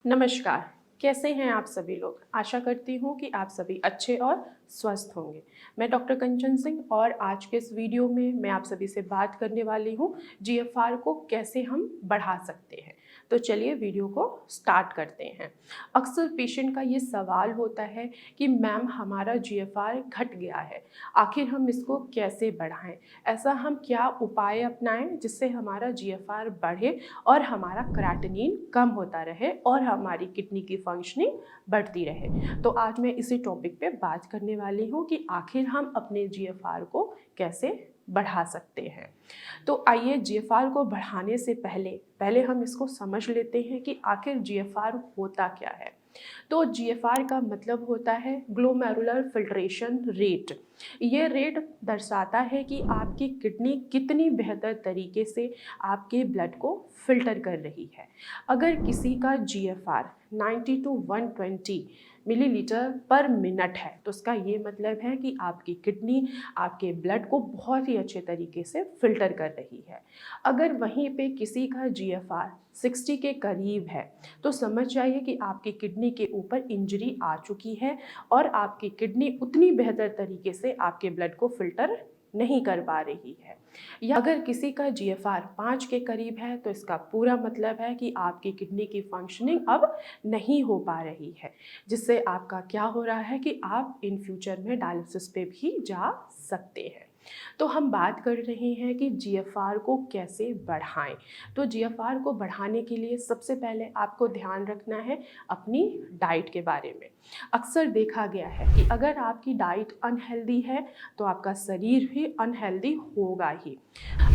नमस्कार। कैसे हैं आप सभी लोग? आशा करती हूँ कि आप सभी अच्छे और स्वस्थ होंगे। मैं डॉक्टर कंचन सिंह और आज के इस वीडियो में मैं आप सभी से बात करने वाली हूँ जीएफआर को कैसे हम बढ़ा सकते हैं। तो चलिए वीडियो को स्टार्ट करते हैं। अक्सर पेशेंट का ये सवाल होता है कि मैम हमारा जीएफआर घट गया है, आखिर हम इसको कैसे बढ़ाएं? ऐसा हम क्या उपाय अपनाएं जिससे हमारा जीएफआर बढ़े और हमारा क्रेटिनिन कम होता रहे और हमारी किडनी की फंक्शनिंग बढ़ती रहे। तो आज मैं इसी टॉपिक पे बात करने वाली हूँ कि आखिर हम अपने जीएफआर को कैसे बढ़ा सकते हैं। तो आइए जीएफआर को बढ़ाने से पहले पहले हम इसको समझ लेते हैं कि आखिर जीएफआर होता क्या है। तो जीएफआर का मतलब होता है ग्लोमेरुलर फिल्ट्रेशन रेट। ये रेट दर्शाता है कि आपकी किडनी कितनी बेहतर तरीके से आपके ब्लड को फिल्टर कर रही है। अगर किसी का जीएफआर 90 to 120 मिलीलीटर पर मिनट है तो उसका ये मतलब है कि आपकी किडनी आपके ब्लड को बहुत ही अच्छे तरीके से फिल्टर कर रही है। अगर वहीं पे किसी का जीएफआर 60 के करीब है तो समझ जाइए कि आपकी किडनी के ऊपर इंजरी आ चुकी है और आपकी किडनी उतनी बेहतर तरीके से आपके ब्लड को फिल्टर नहीं कर पा रही है। या अगर किसी का जीएफआर 5 के करीब है तो इसका पूरा मतलब है कि आपकी किडनी की फंक्शनिंग अब नहीं हो पा रही है, जिससे आपका क्या हो रहा है कि आप इन फ्यूचर में डायलिसिस पे भी जा सकते हैं। तो हम बात कर रहे हैं कि जीएफआर को कैसे बढ़ाएं। तो जीएफआर को बढ़ाने के लिए सबसे पहले आपको ध्यान रखना है अपनी डाइट के बारे में। अक्सर देखा गया है कि अगर आपकी डाइट अनहेल्दी है तो आपका शरीर भी अनहेल्दी होगा ही।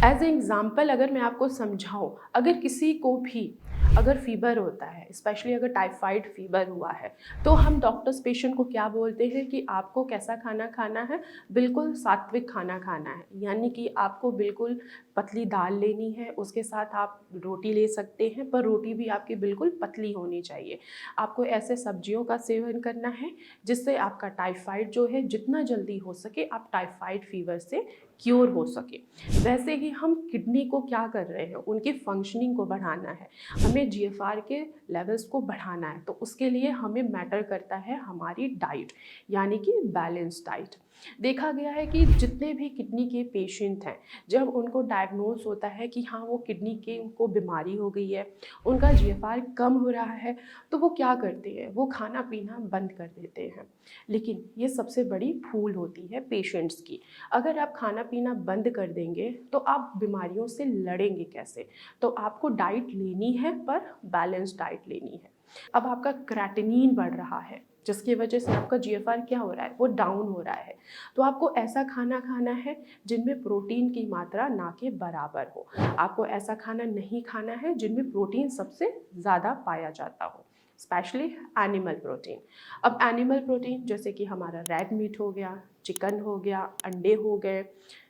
एज ए एग्ज़ाम्पल अगर मैं आपको समझाऊँ, अगर किसी को भी अगर फीवर होता है, स्पेशली अगर टाइफाइड फीवर हुआ है, तो हम डॉक्टर्स पेशेंट को क्या बोलते हैं कि आपको कैसा खाना खाना है? बिल्कुल सात्विक खाना खाना है। यानी कि आपको बिल्कुल पतली दाल लेनी है, उसके साथ आप रोटी ले सकते हैं, पर रोटी भी आपकी बिल्कुल पतली होनी चाहिए। आपको ऐसे सब्जियों का सेवन करना है जिससे आपका टाइफाइड जो है जितना जल्दी हो सके आप टाइफाइड फीवर से क्योर हो सके। वैसे ही हम किडनी को क्या कर रहे हैं, उनकी फंक्शनिंग को बढ़ाना है, हमें जीएफआर के लेवल्स को बढ़ाना है। तो उसके लिए हमें मैटर करता है हमारी डाइट, यानी कि बैलेंस डाइट। देखा गया है कि जितने भी किडनी के पेशेंट हैं, जब उनको डायग्नोज होता है कि हाँ वो किडनी के उनको बीमारी हो गई है, उनका जीएफआर कम हो रहा है, तो वो क्या करते हैं, वो खाना पीना बंद कर देते हैं। लेकिन ये सबसे बड़ी भूल होती है पेशेंट्स की। अगर आप खाना पीना बंद कर देंगे तो आप बीमारियों से लड़ेंगे कैसे? तो आपको डाइट लेनी है, पर बैलेंस डाइट लेनी है। अब आपका क्रेटिनिन बढ़ रहा है जिसकी वजह से आपका जीएफआर क्या हो रहा है, वो डाउन हो रहा है। तो आपको ऐसा खाना खाना है जिनमें प्रोटीन की मात्रा ना के बराबर हो। आपको ऐसा खाना नहीं खाना है जिनमें प्रोटीन सबसे ज़्यादा पाया जाता हो, स्पेशली एनिमल प्रोटीन। अब एनिमल प्रोटीन जैसे कि हमारा रेड मीट हो गया, चिकन हो गया, अंडे हो गए,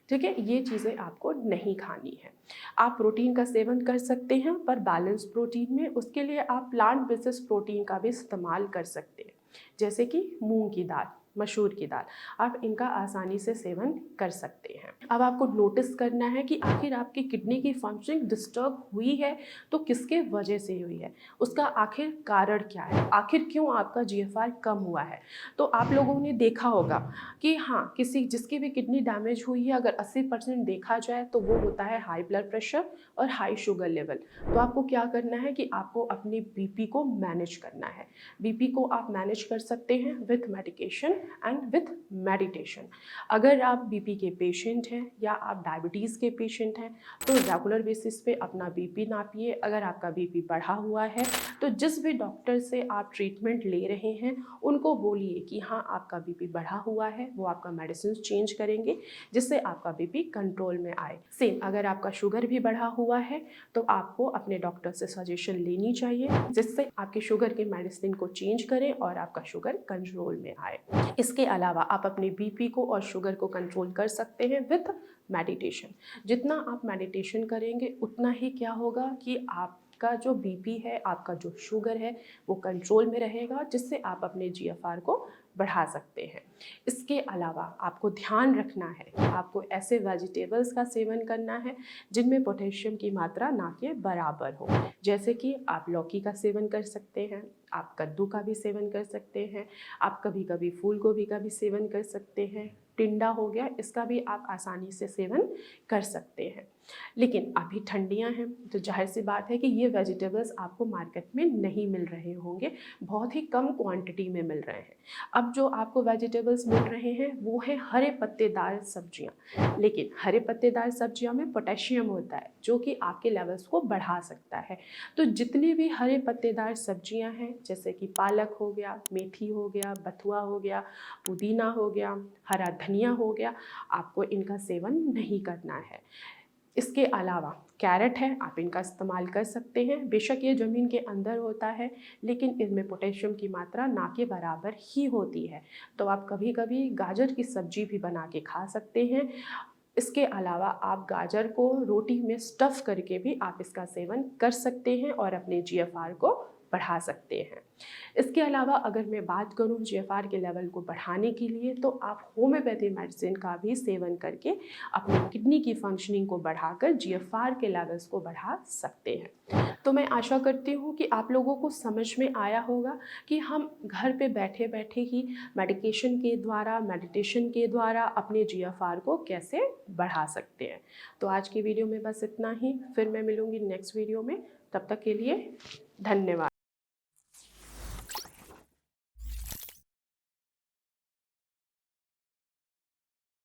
ठीक है, ये चीज़ें आपको नहीं खानी है। आप प्रोटीन का सेवन कर सकते हैं पर बैलेंस प्रोटीन में। उसके लिए आप प्लांट बेसिस प्रोटीन का भी इस्तेमाल कर सकते हैं, जैसे कि मूंग की दाल, मसूर की दाल, आप इनका आसानी से सेवन कर सकते हैं। अब आपको नोटिस करना है कि आखिर आपकी किडनी की फंक्शनिंग डिस्टर्ब हुई है तो किसके वजह से हुई है, उसका आखिर कारण क्या है, आखिर क्यों आपका जीएफआर कम हुआ है। तो आप लोगों ने देखा होगा कि हाँ, किसी जिसकी भी किडनी डैमेज हुई है, अगर 80% देखा जाए तो वो होता है हाई ब्लड प्रेशर और हाई शुगर लेवल। तो आपको क्या करना है कि आपको अपने बीपी को मैनेज करना है। बीपी को आप मैनेज कर सकते हैं with medication and with meditation. अगर आप बीपी के पेशेंट हैं या आप डायबिटीज़ के पेशेंट हैं तो रेगुलर बेसिस पे अपना बीपी नापिए। अगर आपका बीपी बढ़ा हुआ है तो जिस भी डॉक्टर से आप ट्रीटमेंट ले रहे हैं उनको बोलिए कि हाँ आपका बीपी बढ़ा हुआ है, वो आपका मेडिसिन चेंज करेंगे जिससे आपका बीपी कंट्रोल में आए। सेम अगर आपका शुगर भी बढ़ा हुआ है तो आपको अपने डॉक्टर से सजेशन लेनी चाहिए जिससे आपके शुगर के मेडिसिन को चेंज करें और आपका शुगर कंट्रोल में आए। इसके अलावा आप अपने बीपी को और शुगर को कंट्रोल कर सकते हैं विथ मेडिटेशन। जितना आप मेडिटेशन करेंगे उतना ही क्या होगा कि आपका जो बीपी है, आपका जो शुगर है वो कंट्रोल में रहेगा, जिससे आप अपने जीएफआर को बढ़ा सकते हैं। इसके अलावा आपको ध्यान रखना है, आपको ऐसे वेजिटेबल्स का सेवन करना है जिनमें पोटेशियम की मात्रा ना के बराबर हो। जैसे कि आप लौकी का सेवन कर सकते हैं, आप कद्दू का भी सेवन कर सकते हैं, आप कभी कभी फूल गोभी का भी सेवन कर सकते हैं, टिंडा हो गया, इसका भी आप आसानी से सेवन कर सकते हैं। लेकिन अभी ठंडियां हैं तो जाहिर सी बात है कि ये वेजिटेबल्स आपको मार्केट में नहीं मिल रहे होंगे, बहुत ही कम क्वांटिटी में मिल रहे हैं। अब जो आपको वेजिटेबल्स मिल रहे हैं वो है हरे पत्तेदार सब्जियां, लेकिन हरे पत्तेदार सब्जियों में पोटेशियम होता है जो कि आपके लेवल्स को बढ़ा सकता है। तो जितने भी हरे पत्तेदार सब्जियां हैं जैसे कि पालक हो गया, मेथी हो गया, बथुआ हो गया, पुदीना हो गया, हरा धनिया हो गया, आपको इनका सेवन नहीं करना है। इसके अलावा कैरेट है, आप इनका इस्तेमाल कर सकते हैं। बेशक ये ज़मीन के अंदर होता है लेकिन इनमें पोटेशियम की मात्रा ना के बराबर ही होती है, तो आप कभी कभी गाजर की सब्जी भी बना के खा सकते हैं। इसके अलावा आप गाजर को रोटी में स्टफ़ करके भी आप इसका सेवन कर सकते हैं और अपने जीएफआर को बढ़ा सकते हैं। इसके अलावा अगर मैं बात करूं जीएफआर के लेवल को बढ़ाने के लिए, तो आप होम्योपैथी मेडिसिन का भी सेवन करके अपनी किडनी की फंक्शनिंग को बढ़ाकर जीएफआर के लेवल्स को बढ़ा सकते हैं। तो मैं आशा करती हूँ कि आप लोगों को समझ में आया होगा कि हम घर पे बैठे बैठे ही मेडिकेशन के द्वारा, मेडिटेशन के द्वारा अपने जीएफआर को कैसे बढ़ा सकते हैं। तो आज की वीडियो में बस इतना ही, फिर मैं मिलूँगी नेक्स्ट वीडियो में। तब तक के लिए धन्यवाद।